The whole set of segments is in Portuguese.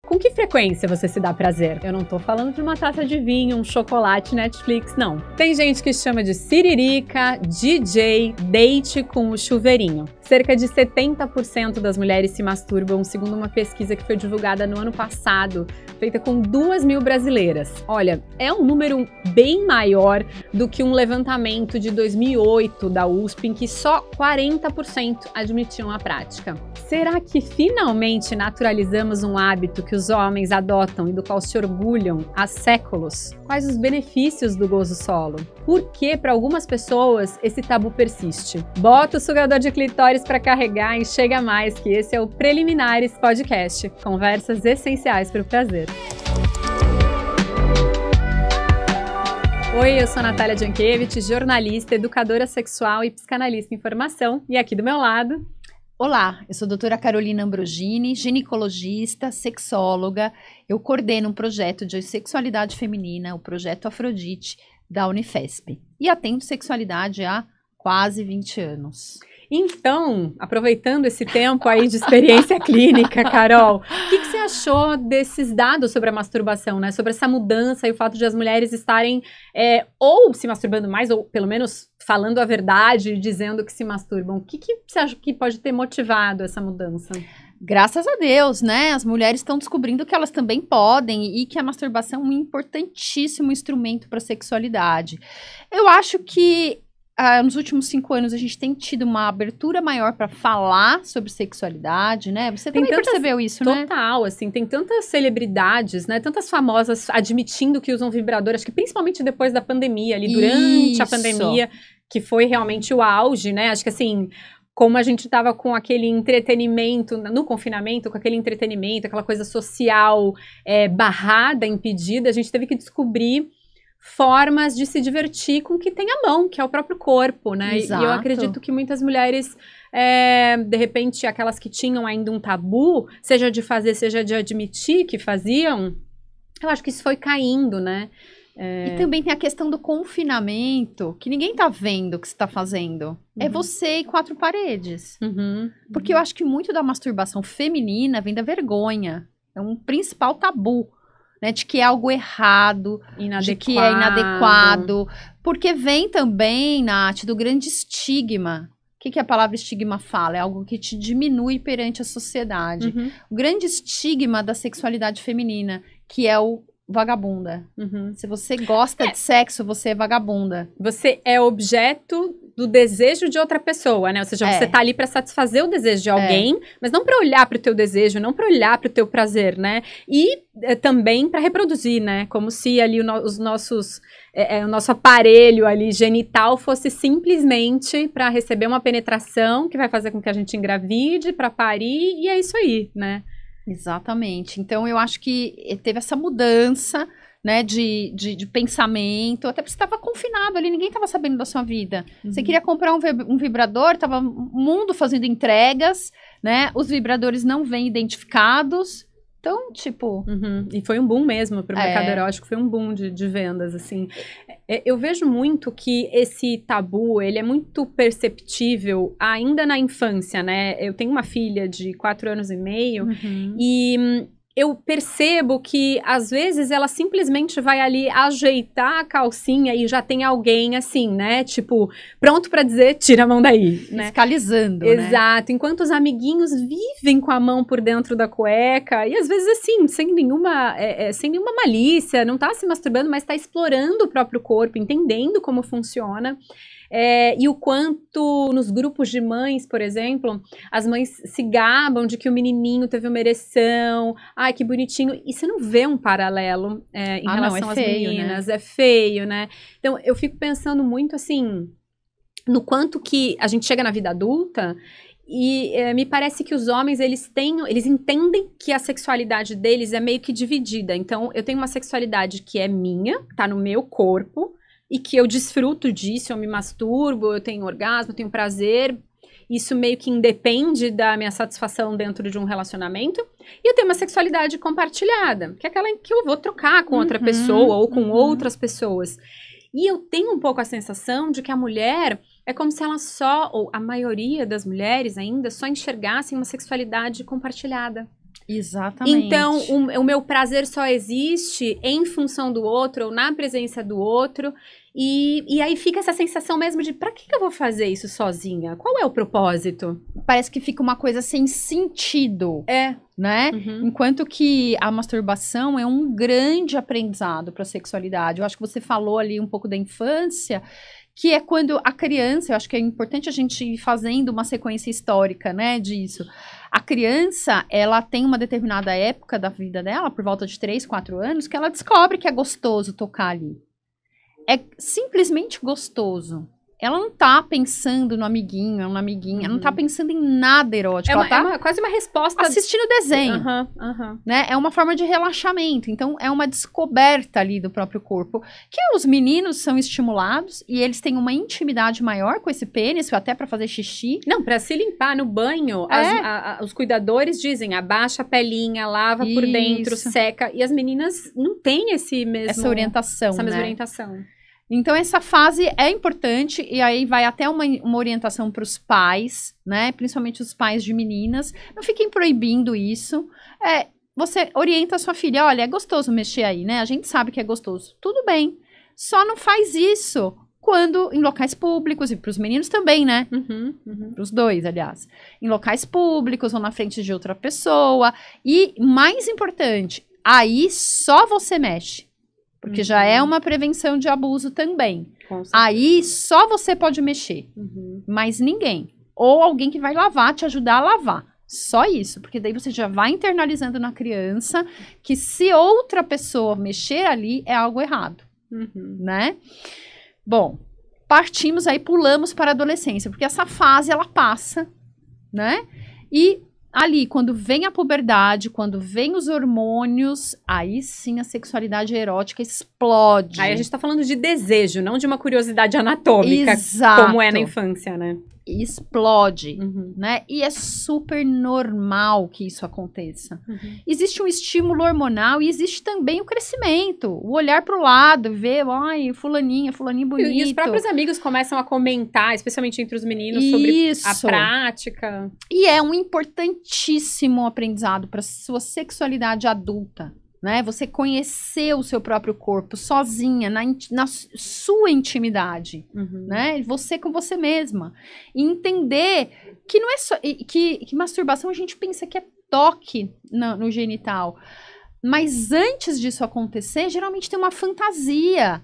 Com que frequência você se dá prazer? Eu não tô falando de uma taça de vinho, um chocolate, Netflix, não. Tem gente que chama de siririca, DJ, date com o chuveirinho. Cerca de 70% das mulheres se masturbam, segundo uma pesquisa que foi divulgada no ano passado, feita com 2.000 brasileiras. Olha, é um número bem maior do que um levantamento de 2008 da USP, em que só 40% admitiam a prática. Será que finalmente naturalizamos um hábito que os homens adotam e do qual se orgulham há séculos? Quais os benefícios do gozo solo? Por que, para algumas pessoas, esse tabu persiste? Bota o sugador de clitóris para carregar e chega mais, que esse é o Preliminares Podcast. Conversas essenciais para o prazer. Oi, eu sou a Natália Jankiewicz, jornalista, educadora sexual e psicanalista em formação. E aqui do meu lado... Olá, eu sou a doutora Carolina Ambrogini, ginecologista, sexóloga. Eu coordeno um projeto de sexualidade feminina, o Projeto Afrodite, da Unifesp. E atendo sexualidade há quase 20 anos. Então, aproveitando esse tempo aí de experiência clínica, Carol, o que você achou desses dados sobre a masturbação, né? Sobre essa mudança e o fato de as mulheres estarem ou se masturbando mais, ou pelo menos falando a verdade e dizendo que se masturbam. O que você acha que pode ter motivado essa mudança? Graças a Deus, né? As mulheres estão descobrindo que elas também podem e que a masturbação é um importantíssimo instrumento para a sexualidade. Eu acho que nos últimos 5 anos a gente tem tido uma abertura maior para falar sobre sexualidade, né? Você também percebeu isso, né? Total, assim, tem tantas celebridades, né? Tantas famosas admitindo que usam vibrador, acho que principalmente depois da pandemia, ali durante a pandemia, que foi realmente o auge, né? Acho que assim, como a gente tava com aquele entretenimento, no confinamento, com aquele entretenimento, aquela coisa social barrada, impedida, a gente teve que descobrir formas de se divertir com o que tem à mão, que é o próprio corpo, né? Exato. E eu acredito que muitas mulheres, de repente, aquelas que tinham ainda um tabu, seja de fazer, seja de admitir que faziam, eu acho que isso foi caindo, né? E também tem a questão do confinamento, que ninguém tá vendo o que você tá fazendo. É você e 4 paredes. Porque eu acho que muito da masturbação feminina vem da vergonha. É um principal tabu. Né, de que é algo errado, de que é inadequado, porque vem também, Nath, do grande estigma. O que a palavra estigma fala? É algo que te diminui perante a sociedade. O grande estigma da sexualidade feminina, que é o vagabunda. Se você gosta de sexo, você é vagabunda. Você é objeto do desejo de outra pessoa, né? Ou seja, você tá ali para satisfazer o desejo de alguém, mas não para olhar para o teu desejo, não para olhar para o teu prazer, né? E também para reproduzir, né? Como se ali o nosso aparelho ali genital fosse simplesmente para receber uma penetração que vai fazer com que a gente engravide, para parir, e é isso aí, né? Exatamente. Então, eu acho que teve essa mudança, né, de pensamento, até porque você estava confinado ali, ninguém estava sabendo da sua vida. Você queria comprar um vibrador, estava o mundo fazendo entregas, né, os vibradores não vêm identificados, então, tipo... E foi um boom mesmo para o mercado erótico, foi um boom de vendas, assim. Eu vejo muito que esse tabu, ele é muito perceptível ainda na infância, né? Eu tenho uma filha de 4 anos e meio e eu percebo que, às vezes, ela simplesmente vai ali ajeitar a calcinha e já tem alguém, assim, né? Tipo, pronto pra dizer, tira a mão daí, né? Fiscalizando, Exato. Enquanto os amiguinhos vivem com a mão por dentro da cueca e, às vezes, assim, sem nenhuma malícia, não tá se masturbando, mas tá explorando o próprio corpo, entendendo como funciona. E o quanto nos grupos de mães, por exemplo, as mães se gabam de que o menininho teve uma ereção, ai que bonitinho, e você não vê um paralelo em relação às meninas, né? É feio, né? Então eu fico pensando muito assim, no quanto que a gente chega na vida adulta e me parece que os homens, eles entendem que a sexualidade deles é meio que dividida. Então eu tenho uma sexualidade que é minha, tá no meu corpo, e que eu desfruto disso, eu me masturbo, eu tenho orgasmo, eu tenho prazer, isso meio que independe da minha satisfação dentro de um relacionamento, e eu tenho uma sexualidade compartilhada, que é aquela em que eu vou trocar com outra pessoa ou com outras pessoas. E eu tenho um pouco a sensação de que a mulher é como se ela só, ou a maioria das mulheres ainda, só enxergassem uma sexualidade compartilhada. Exatamente. Então, o meu prazer só existe em função do outro, ou na presença do outro. E aí fica essa sensação mesmo de, pra que eu vou fazer isso sozinha? Qual é o propósito? Parece que fica uma coisa sem sentido. Né? Enquanto que a masturbação é um grande aprendizado para a sexualidade. Eu acho que você falou ali um pouco da infância, que é quando a criança, eu acho que é importante a gente ir fazendo uma sequência histórica, né, disso. A criança, ela tem uma determinada época da vida dela, por volta de 3, 4 anos, que ela descobre que é gostoso tocar ali. É simplesmente gostoso. Ela não tá pensando no amiguinho, ela não tá pensando em nada erótico. Ela tá quase uma resposta... assistindo desenho, né? É uma forma de relaxamento. Então, é uma descoberta ali do próprio corpo. Que os meninos são estimulados e eles têm uma intimidade maior com esse pênis, até pra fazer xixi. Não, pra se limpar no banho, os cuidadores dizem, abaixa a pelinha, lava por dentro, seca. E as meninas não têm essa orientação, essa mesma orientação. Então, essa fase é importante, e aí vai até uma orientação para os pais, né? Principalmente os pais de meninas. Não fiquem proibindo isso. Você orienta a sua filha, olha, é gostoso mexer aí, né? A gente sabe que é gostoso. Tudo bem. Só não faz isso quando em locais públicos, e para os meninos também, né? Para os dois, aliás. Em locais públicos ou na frente de outra pessoa. E, mais importante, aí só você mexe. Porque já é uma prevenção de abuso também. Aí só você pode mexer, mas ninguém. Ou alguém que vai lavar, te ajudar a lavar. Só isso, porque daí você já vai internalizando na criança que se outra pessoa mexer ali é algo errado, né? Bom, partimos aí, pulamos para a adolescência, porque essa fase ela passa, né? E ali, quando vem a puberdade, quando vem os hormônios, aí sim a sexualidade erótica explode. Aí a gente tá falando de desejo, não de uma curiosidade anatômica, como é na infância, né? Explode, né? E é super normal que isso aconteça. Existe um estímulo hormonal e existe também o crescimento, o olhar pro lado, ver, ai, fulaninho bonito. E os próprios amigos começam a comentar, especialmente entre os meninos, sobre a prática. E é um importantíssimo aprendizado para sua sexualidade adulta. Né? Você conhecer o seu próprio corpo sozinha, na sua intimidade, né? Você com você mesma. E entender que não é só... Que masturbação a gente pensa que é toque no genital. Mas antes disso acontecer, geralmente tem uma fantasia.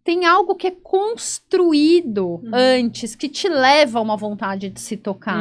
Tem algo que é construído antes, que te leva a uma vontade de se tocar.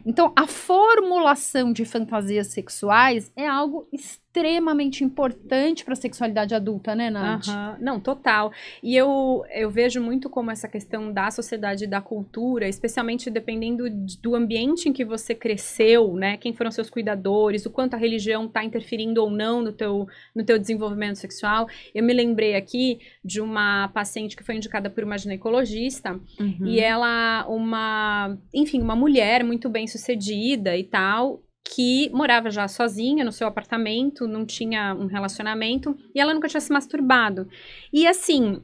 Então, a formulação de fantasias sexuais é algo extremamente importante para a sexualidade adulta, né, Nath? Não, total. E eu vejo muito como essa questão da sociedade e da cultura, especialmente dependendo do ambiente em que você cresceu, né? Quem foram seus cuidadores, o quanto a religião está interferindo ou não no teu desenvolvimento sexual. Eu me lembrei aqui de uma paciente que foi indicada por uma ginecologista, e ela, uma mulher muito bem sucedida e tal, que morava já sozinha no seu apartamento, não tinha um relacionamento, e ela nunca tinha se masturbado. E assim,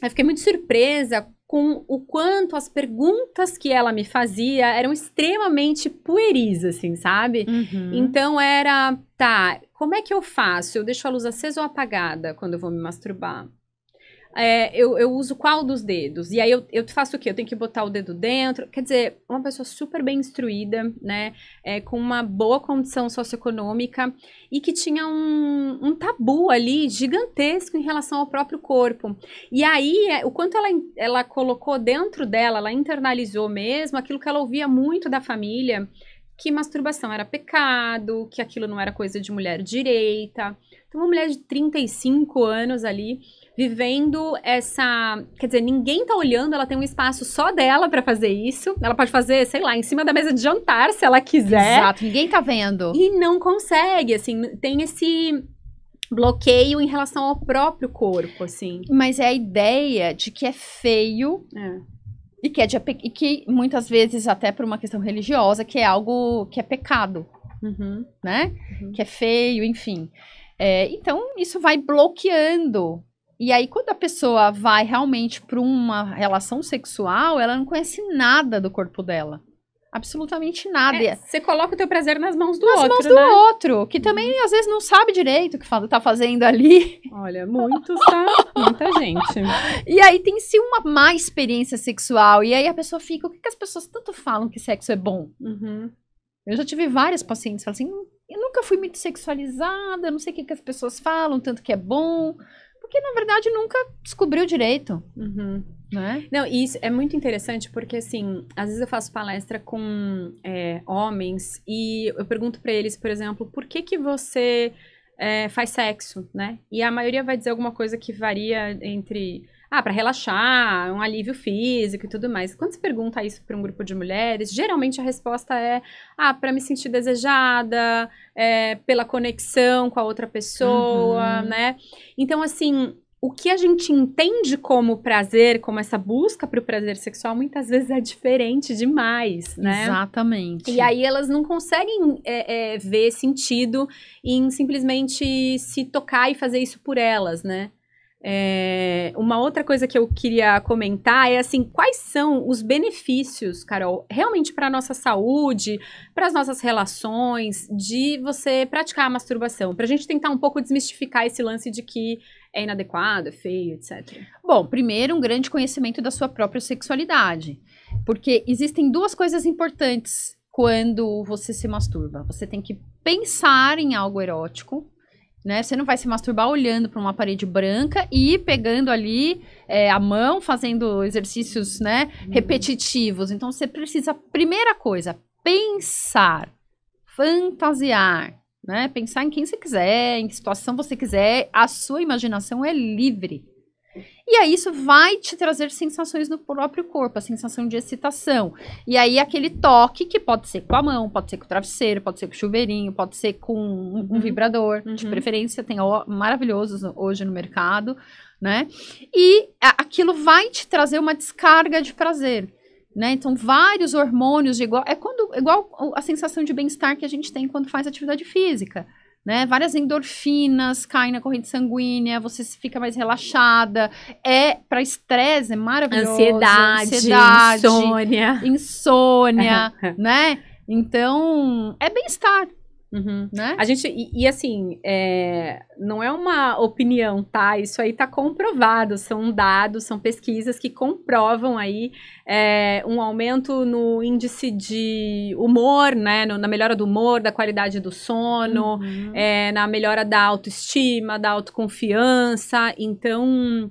eu fiquei muito surpresa com o quanto as perguntas que ela me fazia eram extremamente pueris, assim, sabe? Então era, como é que eu faço? Eu deixo a luz acesa ou apagada quando eu vou me masturbar? Eu uso qual dos dedos? E aí eu faço o quê? Eu tenho que botar o dedo dentro? Quer dizer, uma pessoa super bem instruída, né? Com uma boa condição socioeconômica e que tinha um tabu ali gigantesco em relação ao próprio corpo. E aí, o quanto ela colocou dentro dela, ela internalizou mesmo aquilo que ela ouvia muito da família, que masturbação era pecado, que aquilo não era coisa de mulher direita. Então, uma mulher de 35 anos ali, vivendo quer dizer, ninguém tá olhando, ela tem um espaço só dela pra fazer isso. Ela pode fazer, sei lá, em cima da mesa de jantar, se ela quiser. Exato, ninguém tá vendo. E não consegue, assim, tem esse bloqueio em relação ao próprio corpo, assim. Mas é a ideia de que é feio... E que muitas vezes, até por uma questão religiosa, que é algo que é pecado, né? Que é feio, enfim. Então, isso vai bloqueando. E aí, quando a pessoa vai realmente para uma relação sexual, ela não conhece nada do corpo dela. absolutamente nada. Você coloca o teu prazer nas mãos do outro, né? Nas mãos do outro, que também, às vezes, não sabe direito o que tá fazendo ali. Olha, muitos, tá? Muita gente. E aí tem-se uma má experiência sexual, e aí a pessoa fica, o que as pessoas tanto falam que sexo é bom? Eu já tive várias pacientes que falam assim, eu nunca fui muito sexualizada, eu não sei o que as pessoas falam, tanto que é bom, porque, na verdade, nunca descobriu direito. Né? Não, e isso é muito interessante porque, assim, às vezes eu faço palestra com homens e eu pergunto pra eles, por exemplo, por que você faz sexo, né? E a maioria vai dizer alguma coisa que varia entre, pra relaxar, um alívio físico e tudo mais. Quando você pergunta isso pra um grupo de mulheres, geralmente a resposta é, pra me sentir desejada, pela conexão com a outra pessoa, né? Então, assim, o que a gente entende como prazer, como essa busca para o prazer sexual, muitas vezes é diferente demais, né? Exatamente. E aí elas não conseguem ver sentido em simplesmente se tocar e fazer isso por elas, né? Uma outra coisa que eu queria comentar é assim, quais são os benefícios, Carol, realmente para a nossa saúde, para as nossas relações, de você praticar a masturbação, para a gente tentar um pouco desmistificar esse lance de que é inadequado, é feio, etc. Bom, primeiro, um grande conhecimento da sua própria sexualidade, porque existem duas coisas importantes quando você se masturba. Você tem que pensar em algo erótico, né? Você não vai se masturbar olhando para uma parede branca e pegando ali a mão, fazendo exercícios, né, repetitivos. Então, você precisa, primeira coisa, pensar, fantasiar, né? Pensar em quem você quiser, em que situação você quiser. A sua imaginação é livre. E aí isso vai te trazer sensações no próprio corpo, a sensação de excitação. E aí aquele toque que pode ser com a mão, pode ser com o travesseiro, pode ser com o chuveirinho, pode ser com um vibrador, de preferência, tem maravilhosos hoje no mercado, né? E aquilo vai te trazer uma descarga de prazer, né? Então vários hormônios igual a sensação de bem-estar que a gente tem quando faz atividade física. Né? Várias endorfinas caem na corrente sanguínea, você fica mais relaxada. Para estresse, é maravilhoso. Ansiedade, insônia, né? Então, é bem-estar. Né? A gente, assim, não é uma opinião, tá? Isso aí tá comprovado, são dados, são pesquisas que comprovam aí um aumento no índice de humor, né? Na melhora do humor, da qualidade do sono, na melhora da autoestima, da autoconfiança. Então,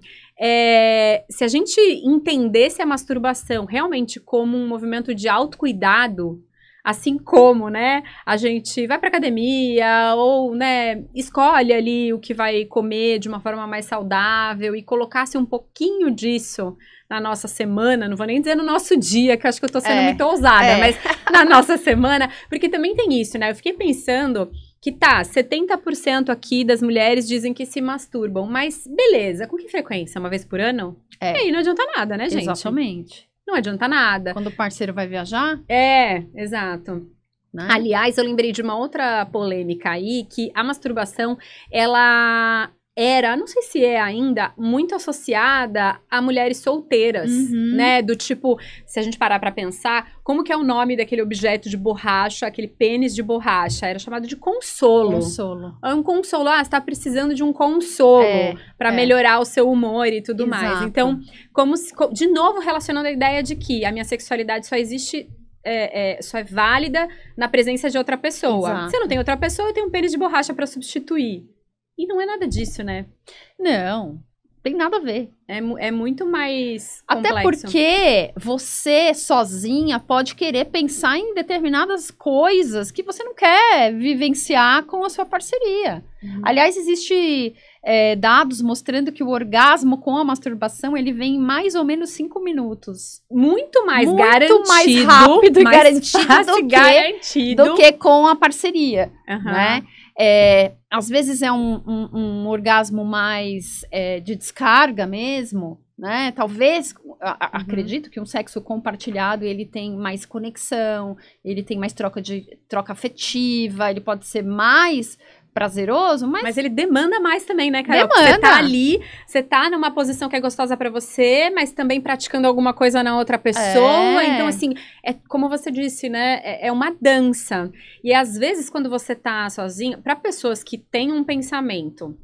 se a gente entendesse a masturbação realmente como um movimento de autocuidado, assim como, né, a gente vai pra academia ou, né, escolhe ali o que vai comer de uma forma mais saudável e colocasse um pouquinho disso na nossa semana, não vou nem dizer no nosso dia, que eu acho que eu tô sendo muito ousada, mas na nossa semana, porque também tem isso, né, eu fiquei pensando que 70% aqui das mulheres dizem que se masturbam, mas beleza, com que frequência? Uma vez por ano? E aí não adianta nada, né, gente? Exatamente. Não adianta nada. Quando o parceiro vai viajar? Exato. Né? Aliás, eu lembrei de uma outra polêmica aí, que a masturbação, ela era, não sei se é ainda, muito associada a mulheres solteiras, né? Do tipo, se a gente parar pra pensar, como que é o nome daquele objeto de borracha, aquele pênis de borracha? Era chamado de consolo. Consolo. É um consolo. Você tá precisando de um consolo pra melhorar o seu humor e tudo mais. Então, de novo, relacionando a ideia de que a minha sexualidade só existe... só é válida na presença de outra pessoa. Exato. Se eu não tenho outra pessoa, eu tenho um pênis de borracha pra substituir. E não é nada disso, né? Não, tem nada a ver. É muito mais complexo. Até porque você, sozinha, pode querer pensar em determinadas coisas que você não quer vivenciar com a sua parceria. Aliás, existe dados mostrando que o orgasmo com a masturbação, ele vem em mais ou menos 5 minutos. Muito mais garantido. Muito mais rápido e garantido do que com a parceria, né? Às vezes é um orgasmo mais de descarga mesmo, né? Talvez, acredito que um sexo compartilhado, ele tem mais conexão, ele tem mais troca afetiva, ele pode ser mais prazeroso, mas ele demanda mais também, né, Carol? Demanda. Você tá ali, você tá numa posição que é gostosa pra você, mas também praticando alguma coisa na outra pessoa. Então, assim, é como você disse, né? É uma dança. E às vezes, quando você tá sozinho, pra pessoas que têm um pensamento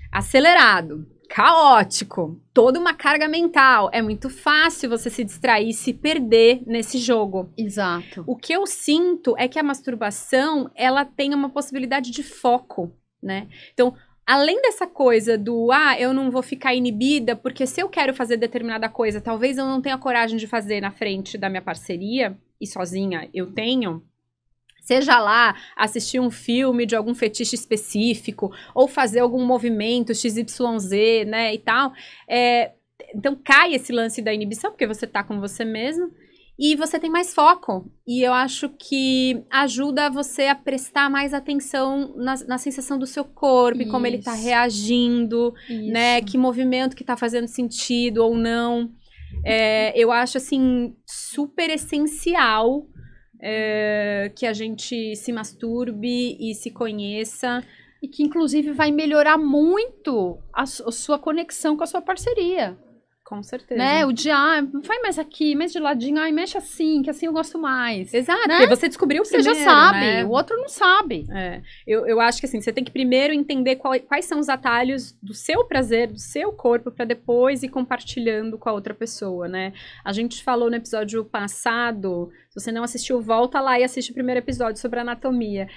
acelerado, caótico, toda uma carga mental, é muito fácil você se distrair e se perder nesse jogo. Exato. O que eu sinto é que a masturbação, ela tem uma possibilidade de foco, né? Então, além dessa coisa do, eu não vou ficar inibida, porque se eu quero fazer determinada coisa, talvez eu não tenha coragem de fazer na frente da minha parceria, e sozinha eu tenho. Seja lá assistir um filme de algum fetiche específico, ou fazer algum movimento XYZ, né, e tal. Então, cai esse lance da inibição, porque você tá com você mesmo, e você tem mais foco. E eu acho que ajuda você a prestar mais atenção na sensação do seu corpo, e como ele tá reagindo, né, que movimento que tá fazendo sentido ou não. Eu acho, assim, super essencial que a gente se masturbe e se conheça. E que, inclusive, vai melhorar muito a sua conexão com a sua parceria. Com certeza. Né? O de, vai mais aqui, mais de ladinho, mexe assim, que assim eu gosto mais. Exato, né? Porque você descobriu Você primeiro, já sabe, né? O outro não sabe. Eu acho que assim, você tem que primeiro entender quais são os atalhos do seu prazer, do seu corpo, para depois ir compartilhando com a outra pessoa, né? A gente falou no episódio passado, se você não assistiu, volta lá e assiste o primeiro episódio sobre anatomia.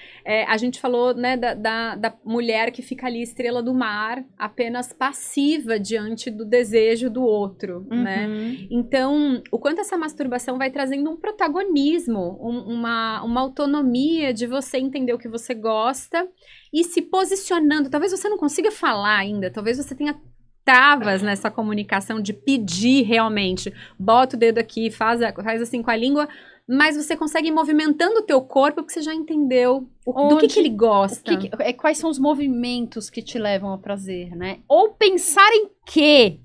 A gente falou, né, da mulher que fica ali, estrela do mar, apenas passiva diante do desejo do outro, né? Então, o quanto essa masturbação vai trazendo um protagonismo, uma autonomia de você entender o que você gosta e se posicionando. Talvez você não consiga falar ainda, talvez você tenha travas nessa comunicação de pedir realmente. Bota o dedo aqui, faz assim com a língua, mas você consegue ir movimentando o teu corpo porque você já entendeu do que ele gosta. Quais são os movimentos que te levam ao prazer, né? Ou pensar em quê?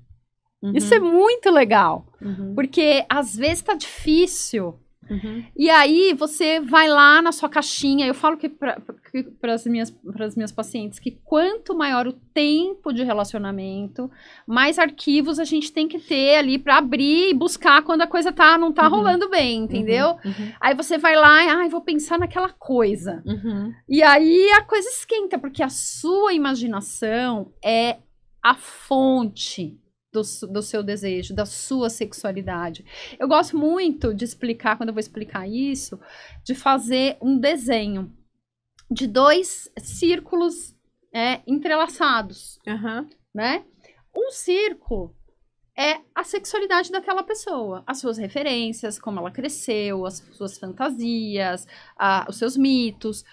Isso é muito legal. Porque às vezes tá difícil. E aí você vai lá na sua caixinha. Eu falo que para as minhas pacientes que quanto maior o tempo de relacionamento, mais arquivos a gente tem que ter ali para abrir e buscar quando a coisa não tá rolando bem, entendeu? Aí você vai lá e vou pensar naquela coisa. E aí a coisa esquenta, porque a sua imaginação é a fonte do seu desejo, da sua sexualidade. Eu gosto muito de explicar, quando eu vou explicar isso, de fazer um desenho de 2 círculos entrelaçados, né? Um círculo é a sexualidade daquela pessoa, as suas referências, como ela cresceu, as suas fantasias, os seus mitos,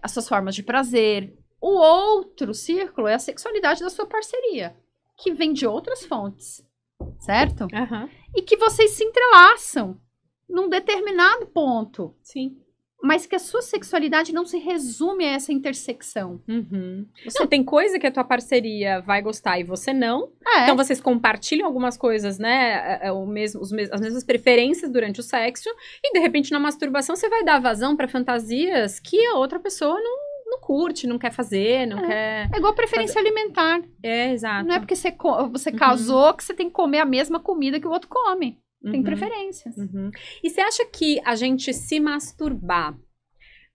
as suas formas de prazer. O outro círculo é a sexualidade da sua parceria, que vem de outras fontes, certo? E que vocês se entrelaçam num determinado ponto. Sim. Mas que a sua sexualidade não se resume a essa intersecção. Não, tem coisa que a tua parceria vai gostar e você não. Então vocês compartilham algumas coisas, né? As mesmas preferências durante o sexo. E de repente na masturbação você vai dar vazão para fantasias que a outra pessoa não curte, não quer fazer, não quer... É igual preferência alimentar. Exato. Não é porque você casou que você tem que comer a mesma comida que o outro come. Tem preferências. E você acha que a gente se masturbar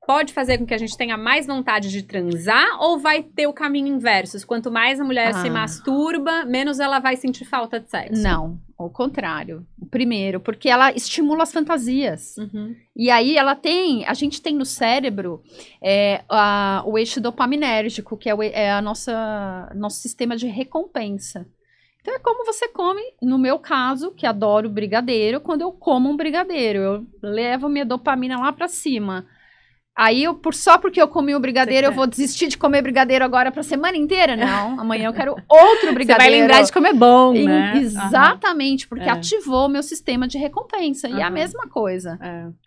pode fazer com que a gente tenha mais vontade de transar, ou vai ter o caminho inverso? Quanto mais a mulher se masturba, menos ela vai sentir falta de sexo? Não, ao contrário. Primeiro, porque ela estimula as fantasias. E aí a gente tem no cérebro o eixo dopaminérgico, que é nosso sistema de recompensa. Então é como você come, no meu caso, que adoro brigadeiro, quando eu como um brigadeiro, eu levo minha dopamina lá pra cima. Aí, só porque eu comi o brigadeiro, eu vou desistir de comer brigadeiro agora pra semana inteira? Não, amanhã eu quero outro brigadeiro. Você vai lembrar de como é bom, né? Exatamente, porque ativou o meu sistema de recompensa. E é a mesma coisa,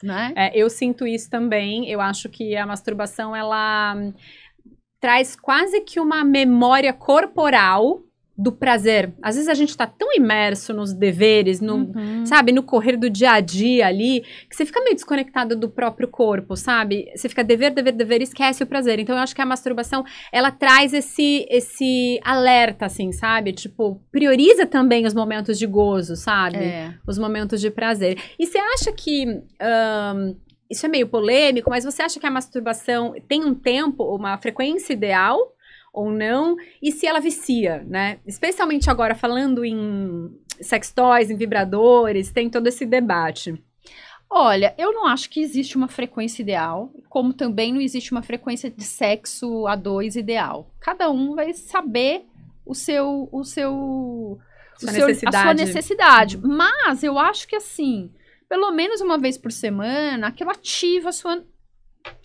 né? Eu sinto isso também. Eu acho que a masturbação, ela traz quase que uma memória corporal do prazer. Às vezes a gente tá tão imerso nos deveres, sabe, no correr do dia a dia ali, que você fica meio desconectado do próprio corpo, sabe? Você fica dever e esquece o prazer. Então eu acho que a masturbação, ela traz esse alerta, assim, sabe? Tipo, prioriza também os momentos de gozo, sabe? Os momentos de prazer. E você acha que... isso é meio polêmico, mas você acha que a masturbação tem um tempo, uma frequência ideal ou não? E se ela vicia, né? Especialmente agora, falando em sex toys, em vibradores, tem todo esse debate. Olha, eu não acho que existe uma frequência ideal, como também não existe uma frequência de sexo a dois ideal. Cada um vai saber a sua necessidade. Mas eu acho que assim, pelo menos uma vez por semana, aquilo ativa a sua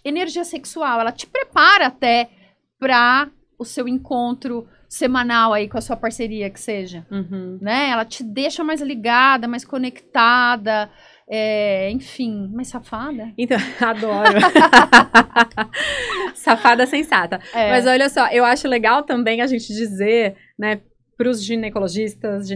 energia sexual, ela te prepara até para o seu encontro semanal aí com a sua parceria, que seja, né? Ela te deixa mais ligada, mais conectada, enfim, mais safada. Então, adoro. Safada sensata. Mas olha só, eu acho legal também a gente dizer, né, para os ginecologistas,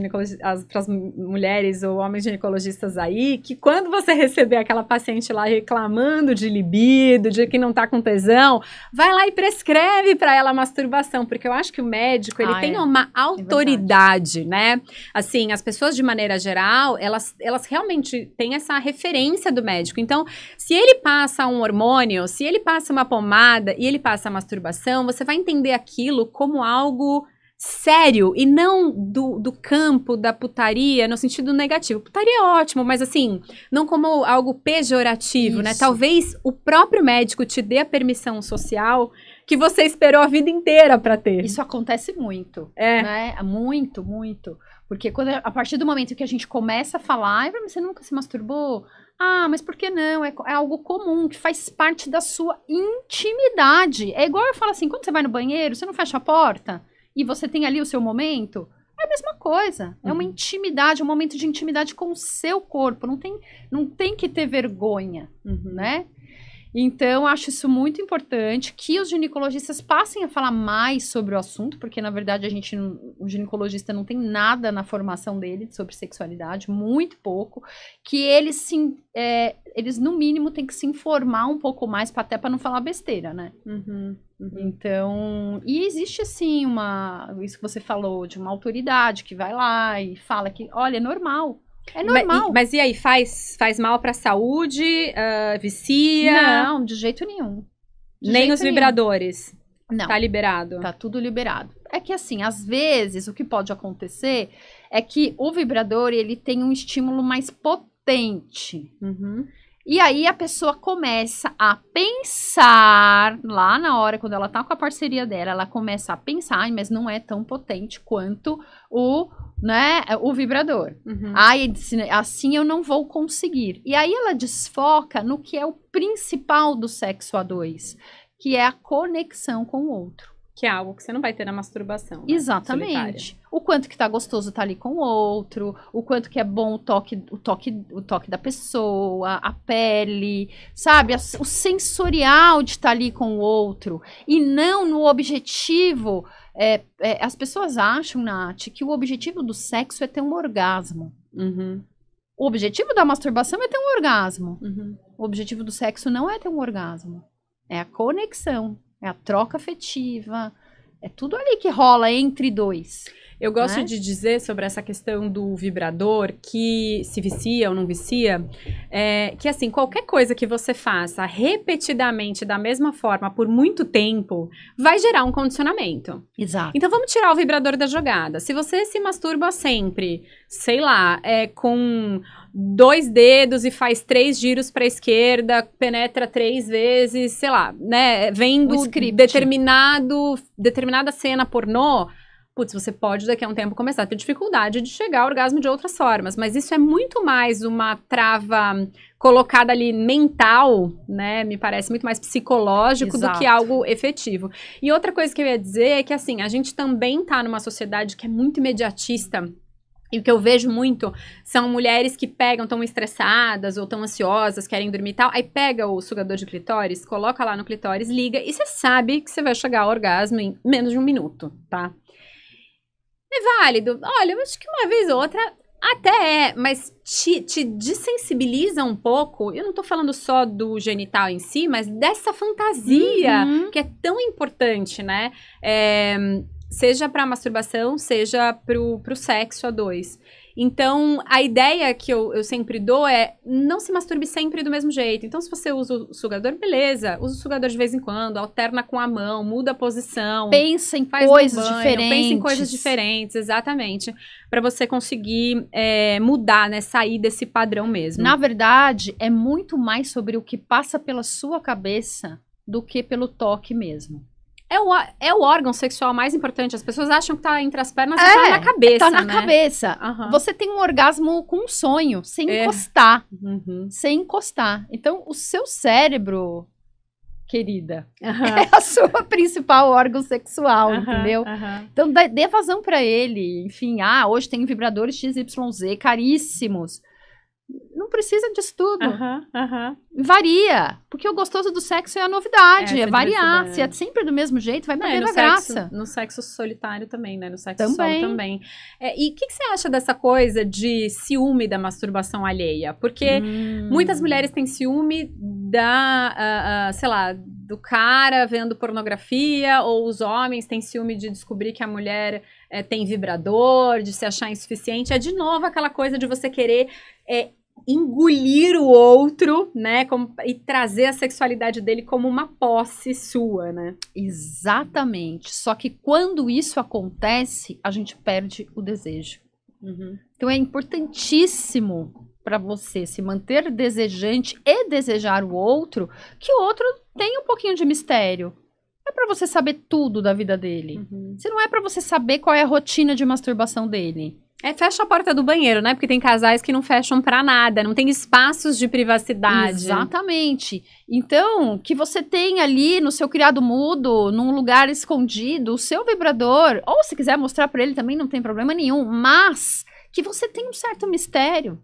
para as mulheres ou homens ginecologistas aí, que quando você receber aquela paciente lá reclamando de libido, de que não tá com tesão, vai lá e prescreve para ela a masturbação, porque eu acho que o médico, ele tem uma autoridade, né? Assim, as pessoas de maneira geral, elas realmente têm essa referência do médico. Então, se ele passa um hormônio, se ele passa uma pomada e ele passa a masturbação, você vai entender aquilo como algo sério, e não do campo da putaria no sentido negativo. Putaria é ótimo, mas assim, não como algo pejorativo, né? Talvez o próprio médico te dê a permissão social que você esperou a vida inteira pra ter. Isso acontece muito, né? Muito, muito. Porque a partir do momento que a gente começa a falar, você nunca se masturbou? Ah, mas por que não? É algo comum, que faz parte da sua intimidade. É igual eu falo assim, quando você vai no banheiro, você não fecha a porta? E você tem ali o seu momento, é a mesma coisa. É uma intimidade, um momento de intimidade com o seu corpo. Não tem que ter vergonha, né? Então, acho isso muito importante, que os ginecologistas passem a falar mais sobre o assunto, porque, na verdade, o ginecologista não tem nada na formação dele sobre sexualidade, muito pouco, que eles, no mínimo, têm que se informar um pouco mais, até para não falar besteira, né? Então, e existe, assim, isso que você falou, de uma autoridade que vai lá e fala que, olha, é normal. É normal. Mas e aí, faz mal pra saúde? Vicia? Não, de jeito nenhum. Nem os vibradores? Não. Tá liberado? Tá tudo liberado. É que assim, às vezes, o que pode acontecer é que o vibrador, ele tem um estímulo mais potente. E aí a pessoa começa a pensar, lá na hora, quando ela tá com a parceria dela, ela começa a pensar, mas não é tão potente quanto o vibrador. Assim eu não vou conseguir. E aí ela desfoca no que é o principal do sexo a dois, que é a conexão com o outro. Que é algo que você não vai ter na masturbação. Né? Exatamente. Solitária. O quanto que tá gostoso tá ali com o outro, o quanto que é bom o toque da pessoa, a pele, sabe? O sensorial de estar ali com o outro. E não no objetivo. As pessoas acham, Nath, que o objetivo do sexo é ter um orgasmo. O objetivo da masturbação é ter um orgasmo. O objetivo do sexo não é ter um orgasmo. É a conexão. É a troca afetiva, é tudo ali que rola entre dois. Eu gosto de dizer sobre essa questão do vibrador, que se vicia ou não vicia, que assim, qualquer coisa que você faça repetidamente da mesma forma por muito tempo, vai gerar um condicionamento. Exato. Então vamos tirar o vibrador da jogada. Se você se masturba sempre, sei lá, com 2 dedos e faz 3 giros para a esquerda, penetra 3 vezes, sei lá, né, vendo determinada cena pornô, putz, você pode daqui a um tempo começar a ter dificuldade de chegar ao orgasmo de outras formas, mas isso é muito mais uma trava colocada ali mental, né, me parece muito mais psicológico do que algo efetivo. E outra coisa que eu ia dizer é que, assim, a gente também tá numa sociedade que é muito imediatista. E o que eu vejo muito são mulheres que estão estressadas ou estão ansiosas, querem dormir e tal, aí pega o sugador de clitóris, coloca lá no clitóris, liga, e você sabe que você vai chegar ao orgasmo em menos de 1 minuto, tá? É válido. Olha, eu acho que uma vez ou outra até é, mas te desensibiliza um pouco. Eu não tô falando só do genital em si, mas dessa fantasia que é tão importante, né? Seja pra masturbação, seja pro sexo a dois. Então, a ideia que eu sempre dou é não se masturbe sempre do mesmo jeito. Então, se você usa o sugador, beleza. Usa o sugador de vez em quando, alterna com a mão, muda a posição. Pensa em coisas diferentes. Pensa em coisas diferentes, exatamente. Pra você conseguir mudar, né? Sair desse padrão mesmo. Na verdade, é muito mais sobre o que passa pela sua cabeça do que pelo toque mesmo. É o órgão sexual mais importante. As pessoas acham que tá entre as pernas e tá na cabeça, tá na né? cabeça. Uhum. Você tem um orgasmo com um sonho, sem encostar. Sem encostar. Então, o seu cérebro, querida, é a sua principal órgão sexual, entendeu? Então, dê vazão pra ele. Enfim, hoje tem vibradores XYZ caríssimos. Não precisa disso tudo. Varia. Porque o gostoso do sexo é a novidade, é variar. Se é sempre do mesmo jeito, vai perder a graça. No sexo solitário também, né? No sexo solo também. E o que você acha dessa coisa de ciúme da masturbação alheia? Porque muitas mulheres têm ciúme sei lá, do cara vendo pornografia, ou os homens têm ciúme de descobrir que a mulher tem vibrador, de se achar insuficiente. É de novo aquela coisa de você querer engolir o outro, né, e trazer a sexualidade dele como uma posse sua, né? Exatamente. Só que quando isso acontece, a gente perde o desejo. Então é importantíssimo para você se manter desejante e desejar o outro, que o outro tenha um pouquinho de mistério. Não é pra você saber tudo da vida dele. Se não é pra você saber qual é a rotina de masturbação dele. Fecha a porta do banheiro, né? Porque tem casais que não fecham pra nada, não tem espaços de privacidade. Exatamente. Então, que você tenha ali no seu criado mudo, num lugar escondido, o seu vibrador, ou se quiser mostrar pra ele também não tem problema nenhum, mas que você tenha um certo mistério.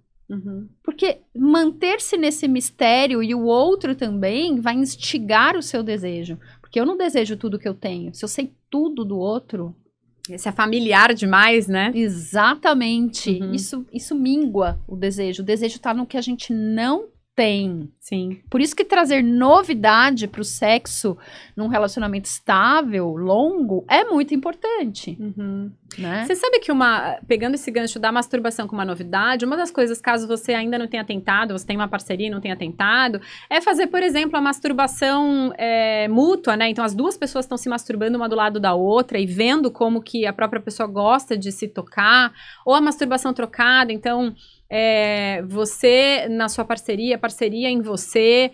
Porque manter-se nesse mistério e o outro também vai instigar o seu desejo. Porque eu não desejo tudo que eu tenho. Se eu sei tudo do outro... Esse é familiar demais, né? Exatamente. Isso mingua o desejo. O desejo tá no que a gente não tem. Sim. Por isso que trazer novidade pro sexo num relacionamento estável, longo, é muito importante. Né? Você sabe que pegando esse gancho da masturbação com uma novidade, uma das coisas, caso você ainda não tenha tentado, você tem uma parceria e não tenha tentado, é fazer, por exemplo, a masturbação mútua, né? Então, as duas pessoas estão se masturbando uma do lado da outra e vendo como que a própria pessoa gosta de se tocar, ou a masturbação trocada, então... você na sua parceria em você,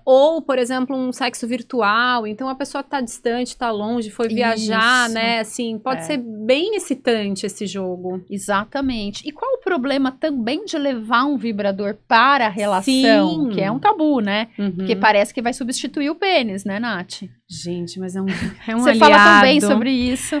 ou, por exemplo, um sexo virtual, então a pessoa tá distante, tá longe, foi viajar, né, assim, pode ser bem excitante esse jogo. Exatamente. E qual o problema também de levar um vibrador para a relação? Sim. Que é um tabu, né? Porque parece que vai substituir o pênis, né, Nath? Gente, mas é um Você aliado. Fala tão bem sobre isso.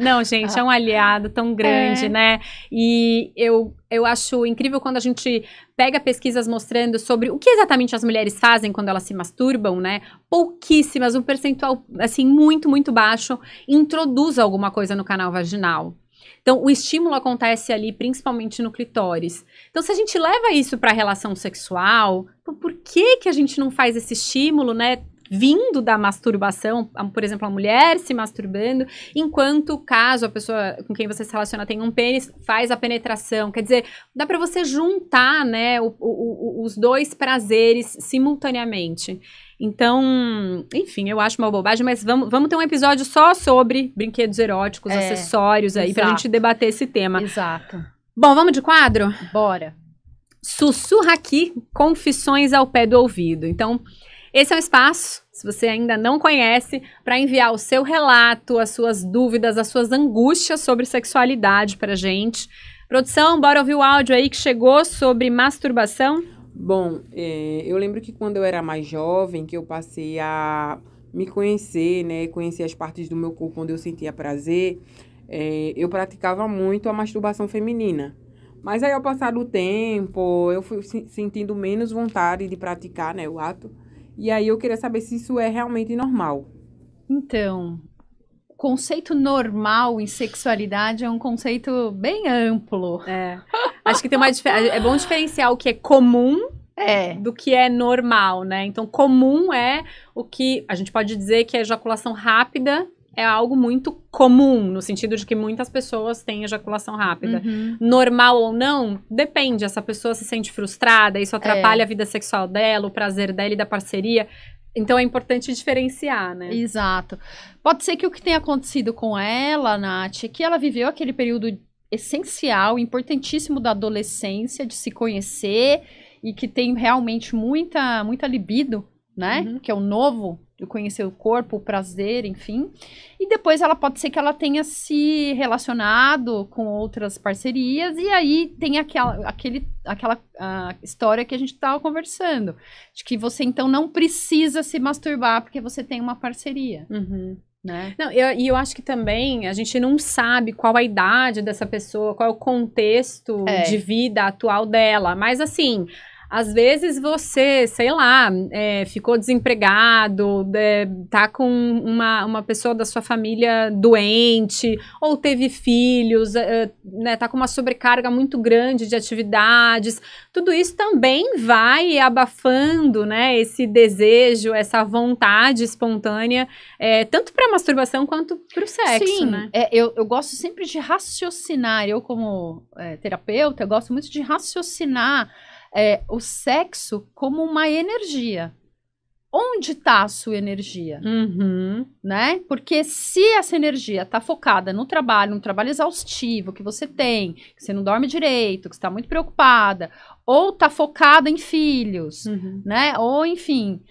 Não, gente, é um aliado tão grande, né? E eu acho incrível quando a gente pega pesquisas mostrando sobre o que exatamente as mulheres fazem quando elas se masturbam, né? Pouquíssimas, um percentual, assim, muito, muito baixo, introduz alguma coisa no canal vaginal. Então, o estímulo acontece ali, principalmente no clitóris. Então, se a gente leva isso para a relação sexual, por que a gente não faz esse estímulo, né? Vindo da masturbação, por exemplo, a mulher se masturbando, enquanto, caso a pessoa com quem você se relaciona tenha um pênis, faz a penetração. Quer dizer, dá pra você juntar, né, os dois prazeres simultaneamente. Então, enfim, eu acho uma bobagem, mas vamos ter um episódio só sobre brinquedos eróticos, acessórios aí, pra gente debater esse tema. Exato. Bom, vamos de quadro? Bora. Sussurra aqui, confissões ao pé do ouvido. Então... esse é um espaço, se você ainda não conhece, para enviar o seu relato, as suas dúvidas, as suas angústias sobre sexualidade pra gente. Produção, bora ouvir o áudio aí que chegou sobre masturbação? Bom, eu lembro que quando eu era mais jovem, que eu passei a me conhecer, né, conhecer as partes do meu corpo onde eu sentia prazer, eu praticava muito a masturbação feminina. Mas aí, ao passar do tempo, eu fui sentindo menos vontade de praticar, né, o ato. E aí eu queria saber se isso é realmente normal. Então, conceito normal em sexualidade é um conceito bem amplo. Acho que tem é bom diferenciar o que é comum do que é normal, né? Então, comum é o que a gente pode dizer que a ejaculação rápida é algo muito comum, no sentido de que muitas pessoas têm ejaculação rápida. Normal ou não, depende. Essa pessoa se sente frustrada, isso atrapalha a vida sexual dela, o prazer dela e da parceria. Então, é importante diferenciar, né? Exato. Pode ser que o que tenha acontecido com ela, Nath, é que ela viveu aquele período essencial, importantíssimo da adolescência, de se conhecer e que tem realmente muita libido, né? Que é o novo, de conhecer o corpo, o prazer, enfim. E depois ela pode ser que ela tenha se relacionado com outras parcerias e aí tem aquela história que a gente estava conversando, de que você então não precisa se masturbar porque você tem uma parceria. Né? Não, eu acho que também a gente não sabe qual a idade dessa pessoa, qual é o contexto de vida atual dela, mas assim, às vezes você, sei lá, ficou desempregado, tá com uma pessoa da sua família doente, ou teve filhos, né, tá com uma sobrecarga muito grande de atividades. Tudo isso também vai abafando, né, esse desejo, essa vontade espontânea, tanto para a masturbação quanto para o sexo. Sim, né? Eu gosto sempre de raciocinar. Eu, como terapeuta, eu gosto muito de raciocinar o sexo como uma energia. Onde está a sua energia? Né? Porque se essa energia está focada no trabalho, um trabalho exaustivo que você tem, que você não dorme direito, que você está muito preocupada, ou está focada em filhos, né? Ou, enfim,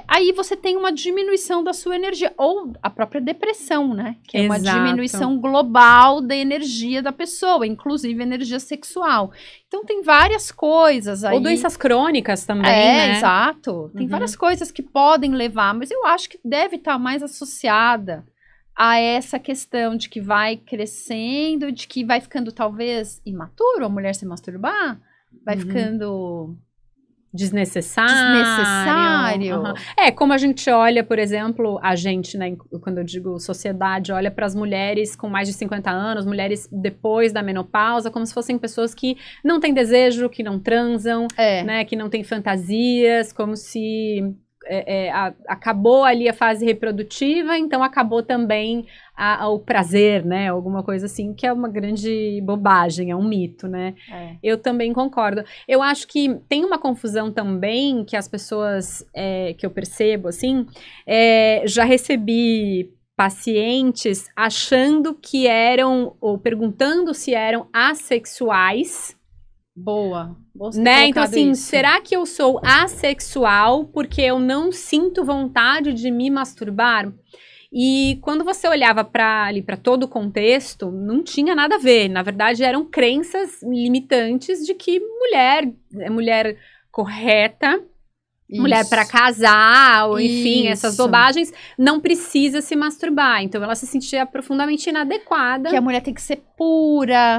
aí você tem uma diminuição da sua energia, ou a própria depressão, né? Que é uma diminuição global da energia da pessoa, inclusive energia sexual. Então, tem várias coisas aí. Ou doenças crônicas também, né? Exato. Tem várias coisas que podem levar, mas eu acho que deve estar mais associada a essa questão de que vai crescendo, de que vai ficando talvez imaturo a mulher se masturbar, vai ficando desnecessário. Como a gente olha, por exemplo, a gente, né, quando eu digo sociedade, olha para as mulheres com mais de 50 anos, mulheres depois da menopausa, como se fossem pessoas que não têm desejo, que não transam, né, que não têm fantasias, como se acabou ali a fase reprodutiva, então acabou também o prazer, né, alguma coisa assim, que é uma grande bobagem, é um mito, né. Eu também concordo. Eu acho que tem uma confusão também que as pessoas, que eu percebo, assim, já recebi pacientes achando que eram, ou perguntando se eram assexuais. Boa. Né? Então, assim, será que eu sou assexual porque eu não sinto vontade de me masturbar? E quando você olhava para todo o contexto, não tinha nada a ver. Na verdade, eram crenças limitantes de que mulher correta, mulher para casar, ou enfim, essas bobagens, não precisa se masturbar. Então, ela se sentia profundamente inadequada. Que a mulher tem que ser pura,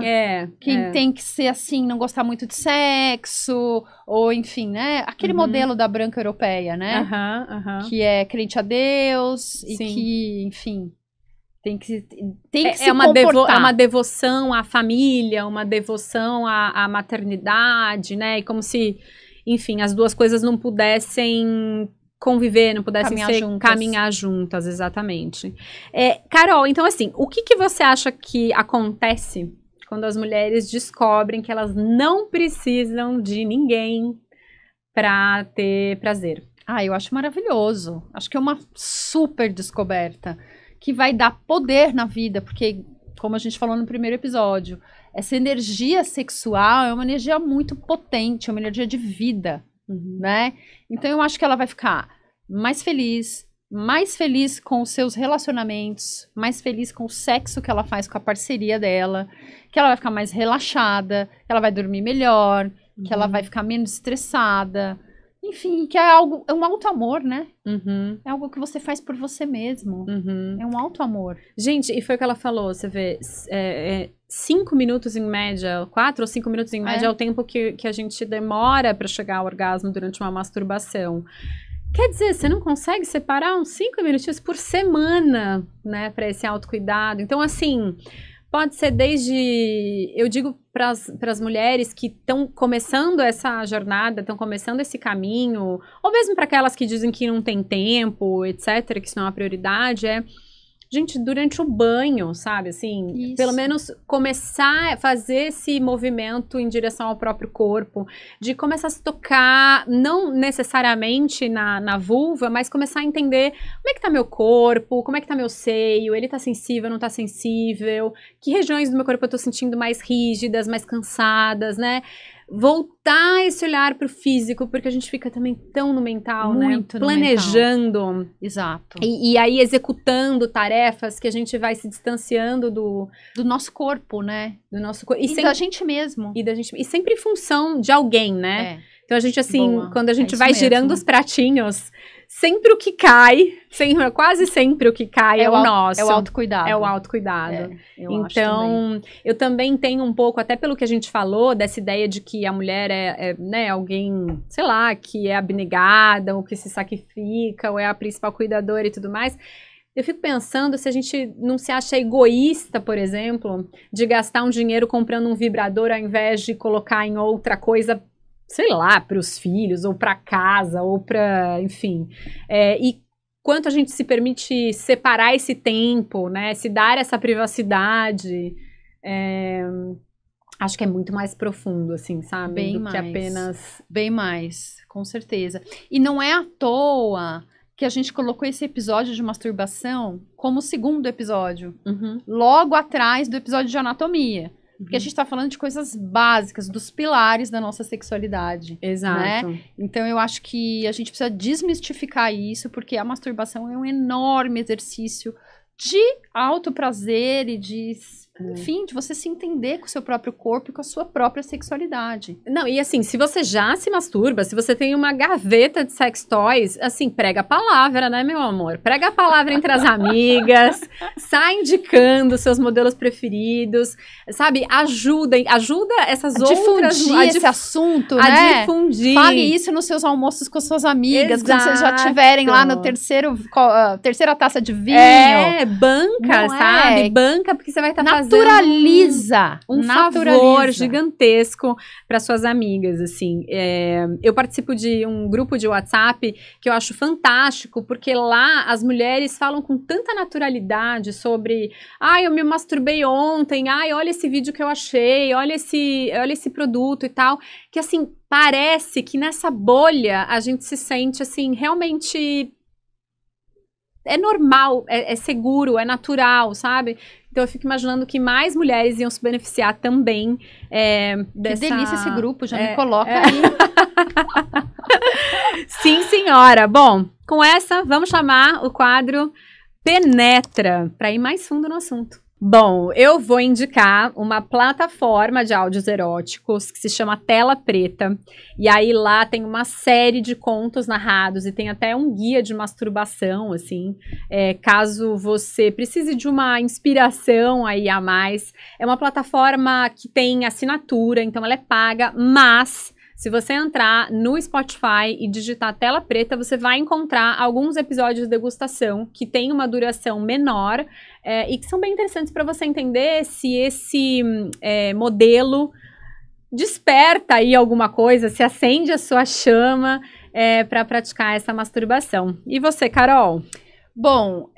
tem que ser assim, não gostar muito de sexo, ou enfim, né? Aquele modelo da branca europeia, né? Que é crente a Deus e que, enfim, tem que se comportar. É uma devoção à família, uma devoção à maternidade, né? E como se, enfim, as duas coisas não pudessem conviver, não pudessem caminhar juntas, exatamente. Carol, então assim, o que você acha que acontece quando as mulheres descobrem que elas não precisam de ninguém para ter prazer? Eu acho maravilhoso. Acho que é uma super descoberta que vai dar poder na vida, porque, como a gente falou no primeiro episódio, essa energia sexual é uma energia muito potente, é uma energia de vida, né? Então, eu acho que ela vai ficar mais feliz com os seus relacionamentos, mais feliz com o sexo que ela faz com a parceria dela, que ela vai ficar mais relaxada, que ela vai dormir melhor, que ela vai ficar menos estressada. Enfim, que é um auto-amor, né? É algo que você faz por você mesmo. É um auto-amor. Gente, e foi o que ela falou, você vê, 5 minutos em média, 4 ou 5 minutos em média é o tempo que a gente demora para chegar ao orgasmo durante uma masturbação. Quer dizer, você não consegue separar uns 5 minutinhos por semana, né, para esse autocuidado? Então, assim, pode ser desde, eu digo para as mulheres que estão começando essa jornada, estão começando esse caminho, ou mesmo para aquelas que dizem que não tem tempo, etc., que isso não é uma prioridade, gente, durante o banho, sabe, assim, Isso. Pelo menos começar a fazer esse movimento em direção ao próprio corpo, de começar a se tocar, não necessariamente na vulva, mas começar a entender como é que tá meu corpo, como é que tá meu seio, ele tá sensível, não tá sensível, que regiões do meu corpo eu tô sentindo mais rígidas, mais cansadas, né? Voltar esse olhar pro físico, porque a gente fica também tão no mental, Muito né? no Planejando. mental. Exato. E aí executando tarefas que a gente vai se distanciando do nosso corpo, né? Do nosso corpo. E da gente mesmo. E sempre em função de alguém, né? Então a gente, assim, Boa. quando a gente vai mesmo. girando os pratinhos, sempre o que cai, quase sempre o que cai é o nosso. É o autocuidado. É o autocuidado. Então, eu também tenho um pouco, até pelo que a gente falou, dessa ideia de que a mulher né, alguém, sei lá, que é abnegada, ou que se sacrifica, ou é a principal cuidadora e tudo mais. Eu fico pensando se a gente não se acha egoísta, por exemplo, de gastar um dinheiro comprando um vibrador ao invés de colocar em outra coisa, sei lá, para os filhos, ou para casa, ou para, enfim. E quanto a gente se permite separar esse tempo, né? Se dar essa privacidade. Acho que é muito mais profundo, assim, sabe? Bem do mais. que apenas... Bem mais, com certeza. E não é à toa que a gente colocou esse episódio de masturbação como o segundo episódio. Logo atrás do episódio de anatomia. Porque a gente tá falando de coisas básicas, dos pilares da nossa sexualidade. Exato. Né? Então, eu acho que a gente precisa desmistificar isso, porque a masturbação é um enorme exercício de autoprazer e de... Enfim, de você se entender com o seu próprio corpo e com a sua própria sexualidade. Não, e assim, se você já se masturba, se você tem uma gaveta de sex toys, assim, prega a palavra, né, meu amor? Prega a palavra entre as amigas, sai indicando seus modelos preferidos, sabe? Ajuda essas outras... Difundir esse assunto, né? A difundir. Fale isso nos seus almoços com suas amigas, Exato. quando vocês já estiverem lá no terceira taça de vinho. Banca, Não sabe? Banca, porque você vai estar fazendo naturaliza um favor gigantesco para suas amigas, assim. Eu participo de um grupo de WhatsApp que eu acho fantástico, porque lá as mulheres falam com tanta naturalidade sobre, eu me masturbei ontem, olha esse vídeo que eu achei, olha esse produto e tal, que assim, parece que nessa bolha a gente se sente, assim, realmente... É normal, é seguro, é natural, sabe? Então eu fico imaginando que mais mulheres iam se beneficiar também dessa... Que delícia esse grupo, já me coloca aí. Sim, senhora. Bom, com essa, vamos chamar o quadro Penetra, para ir mais fundo no assunto. Bom, eu vou indicar uma plataforma de áudios eróticos que se chama Tela Preta. E aí lá tem uma série de contos narrados e tem até um guia de masturbação, assim, caso você precise de uma inspiração aí a mais. É uma plataforma que tem assinatura, então ela é paga, mas... Se você entrar no Spotify e digitar Tela Preta, você vai encontrar alguns episódios de degustação que tem uma duração menor e que são bem interessantes para você entender se esse modelo desperta aí alguma coisa, se acende a sua chama para praticar essa masturbação. E você, Carol? Bom,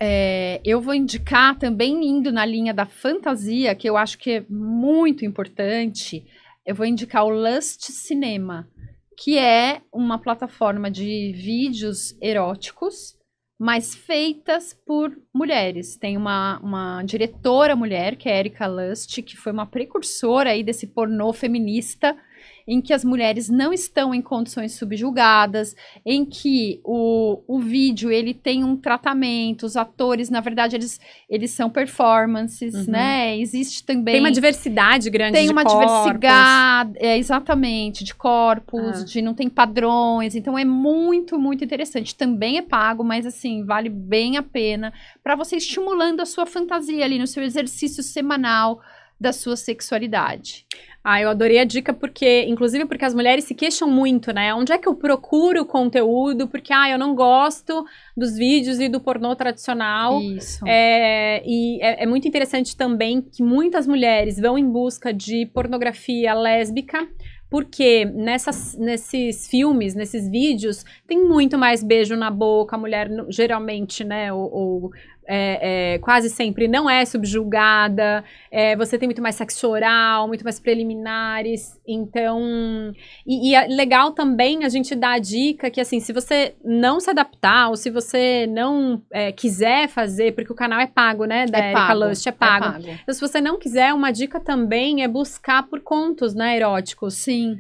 eu vou indicar também indo na linha da fantasia, que eu acho que é muito importante. Eu vou indicar o Lust Cinema, que é uma plataforma de vídeos eróticos, mas feitas por mulheres. Tem uma diretora mulher, que é a Erika Lust, que foi uma precursora aí desse pornô feminista, em que as mulheres não estão em condições subjugadas, em que o vídeo ele tem um tratamento, os atores, na verdade, eles são performances, né? Existe também... Tem uma diversidade grande de corpos. Tem uma diversidade, exatamente, de corpos, não tem padrões, então é muito, muito interessante. Também é pago, mas assim, vale bem a pena para você estimulando a sua fantasia ali no seu exercício semanal, da sua sexualidade. Eu adorei a dica inclusive porque as mulheres se queixam muito, né? Onde é que eu procuro conteúdo? Porque, eu não gosto dos vídeos e do pornô tradicional. Isso. E é muito interessante também que muitas mulheres vão em busca de pornografia lésbica, porque nesses filmes, nesses vídeos, tem muito mais beijo na boca, a mulher geralmente, né, quase sempre não é subjugada, você tem muito mais sexo oral, muito mais preliminares, então... E é legal também a gente dar a dica que, assim, se você não se adaptar, ou se você não quiser fazer, porque o canal é pago, né, da Erika Lust, é pago. Então, se você não quiser, uma dica também é buscar por contos, né, eróticos. Sim.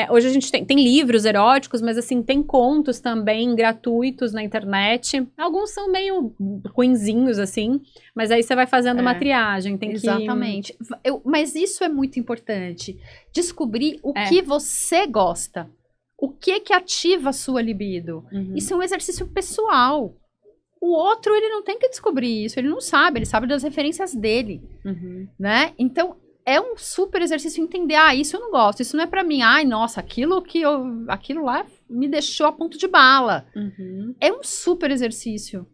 Hoje a gente tem livros eróticos, mas assim, tem contos também gratuitos na internet. Alguns são meio ruinzinhos, assim, mas aí você vai fazendo uma triagem. Exatamente. Mas isso é muito importante. Descobrir o que você gosta. O que ativa a sua libido. Isso é um exercício pessoal. O outro, ele não tem que descobrir isso. Ele não sabe, ele sabe das referências dele. Né? Então, é um super exercício entender, isso eu não gosto, isso não é pra mim. Nossa, aquilo lá me deixou a ponto de bala. É um super exercício.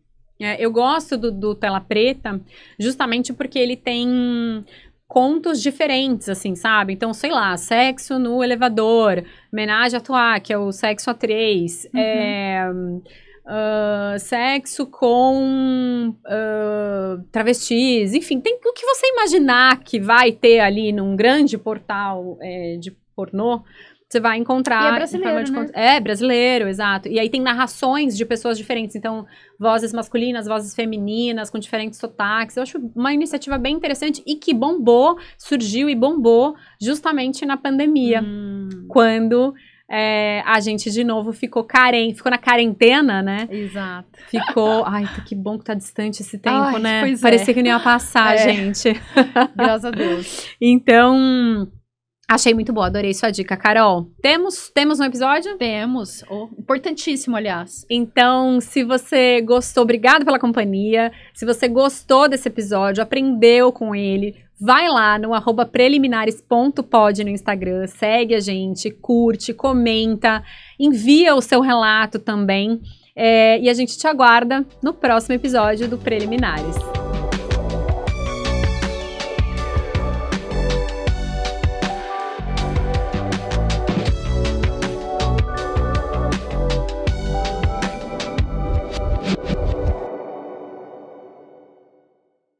Eu gosto do Tela Preta justamente porque ele tem contos diferentes, assim, sabe? Então, sei lá, sexo no elevador, Ménage à Trois, que é o sexo a três, sexo com travestis, enfim, tem o que você imaginar que vai ter ali num grande portal de pornô, você vai encontrar. E é brasileiro, né? É brasileiro, exato. E aí tem narrações de pessoas diferentes, então vozes masculinas, vozes femininas, com diferentes sotaques. Eu acho uma iniciativa bem interessante e que surgiu e bombou justamente na pandemia, quando... a gente de novo ficou na quarentena, né? Exato. Ficou, que bom que tá distante esse tempo, né? Parecia que não ia passar, gente. Graças a Deus. Então, achei muito boa, adorei sua dica, Carol. Temos um episódio? Temos, importantíssimo, aliás. Então, se você gostou, obrigado pela companhia. Se você gostou desse episódio, aprendeu com ele, vai lá no @preliminares.pod no Instagram, segue a gente, curte, comenta, envia o seu relato também. E a gente te aguarda no próximo episódio do Preliminares.